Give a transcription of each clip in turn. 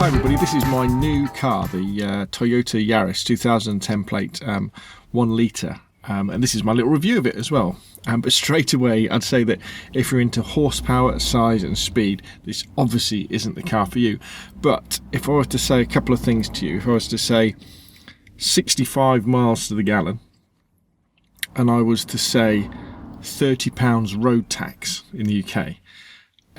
Hi everybody, this is my new car, the Toyota Yaris 2010 plate, 1 litre, and this is my little review of it as well. But straight away I'd say that if you're into horsepower, size and speed, this obviously isn't the car for you. But if I was to say a couple of things to you, if I was to say 65 miles to the gallon, and I was to say £30 road tax in the UK,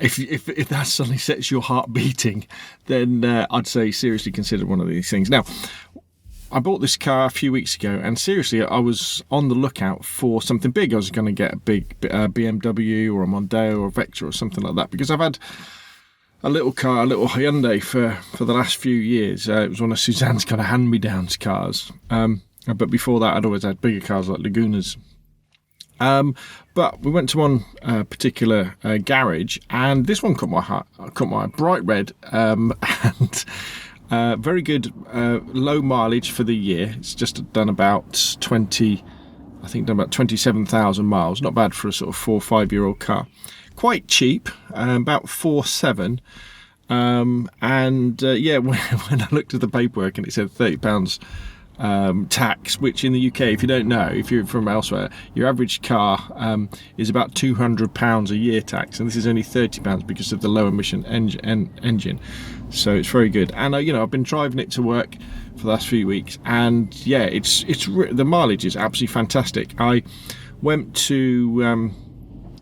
if that suddenly sets your heart beating, then I'd say seriously consider one of these things. Now, I bought this car a few weeks ago, and seriously, I was on the lookout for something big. I was going to get a big BMW or a Mondeo or a Vectra or something like that, because I've had a little car, a little Hyundai for the last few years. It was one of Suzanne's kind of hand-me-downs cars. But before that, I'd always had bigger cars like Lagunas. But we went to one particular garage, and this one caught my bright red, and very good low mileage for the year. It's just done about 27,000 miles. Not bad for a sort of 4 or 5 year old car. Quite cheap, about 4.7. Yeah, when I looked at the paperwork and it said £30 tax, which in the UK, if you don't know, if you're from elsewhere, your average car is about £200 a year tax, and this is only £30 because of the low emission engine. So it's very good. And I've been driving it to work for the last few weeks, and yeah, it's the mileage is absolutely fantastic. I went to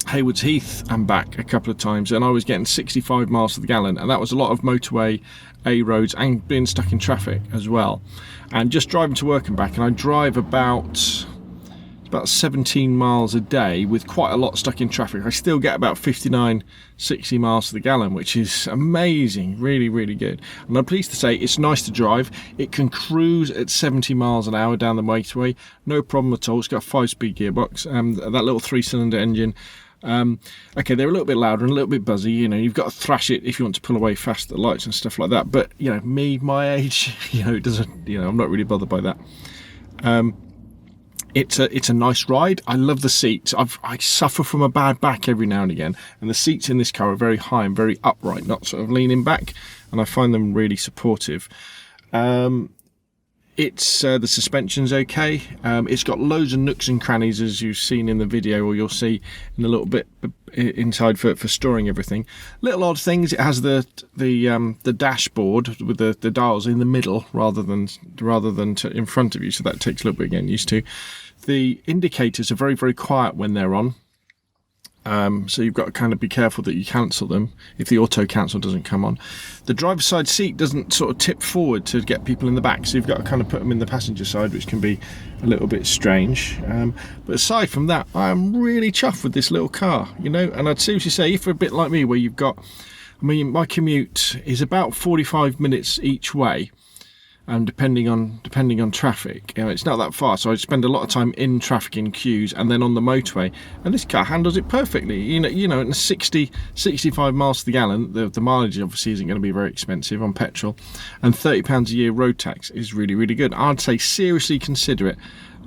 Haywards Heath and back a couple of times, and I was getting 65 miles to the gallon, and that was a lot of motorway, A roads, and being stuck in traffic as well. And just driving to work and back, and I drive about 17 miles a day with quite a lot stuck in traffic. I still get about 59, 60 miles to the gallon, which is amazing, really, really good. And I'm pleased to say it's nice to drive. It can cruise at 70 miles an hour down the motorway, no problem at all. It's got a 5-speed gearbox, that little 3-cylinder engine. Okay, they're a little bit louder and a little bit buzzy. You've got to thrash it if you want to pull away fast at lights and stuff like that. But me, my age, it doesn't. I'm not really bothered by that. It's a nice ride. I love the seats. I suffer from a bad back every now and again, and the seats in this car are very high and very upright, not sort of leaning back, and I find them really supportive. It's the suspension's okay. It's got loads of nooks and crannies, as you've seen in the video, or you'll see in a little bit inside for storing everything. Little odd things. It has the dashboard with the dials in the middle rather than in front of you, so that takes a little bit getting used to. The indicators are very, very quiet when they're on. So you've got to kind of be careful that you cancel them if the auto cancel doesn't come on. The driver's side seat doesn't sort of tip forward to get people in the back, so you've got to kind of put them in the passenger side, which can be a little bit strange. But aside from that, I'm really chuffed with this little car, and I'd seriously say, if you're a bit like me, where my commute is about 45 minutes each way. Depending on traffic, it's not that far, so I spend a lot of time in traffic, in queues, and then on the motorway. And this car handles it perfectly. At 65 miles to the gallon, the mileage obviously isn't going to be very expensive on petrol, and £30 a year road tax is really, really good. I'd say seriously consider it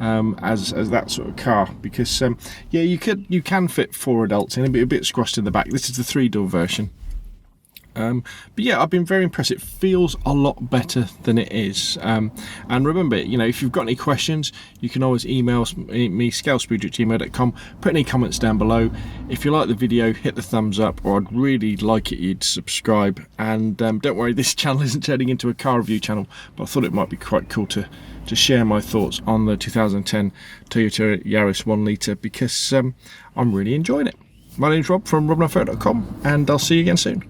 as that sort of car, because you can fit 4 adults in, a bit squashed in the back. This is the 3-door version. But yeah, I've been very impressed. It feels a lot better than it is. And remember, if you've got any questions, you can always email me, scalespeed@gmail.com. Put any comments down below. If you like the video, hit the thumbs up, or I'd really like it you'd subscribe. And don't worry, this channel isn't turning into a car review channel, but I thought it might be quite cool to share my thoughts on the 2010 Toyota Yaris 1 litre, because I'm really enjoying it. My name's Rob from robnofo.com, and I'll see you again soon.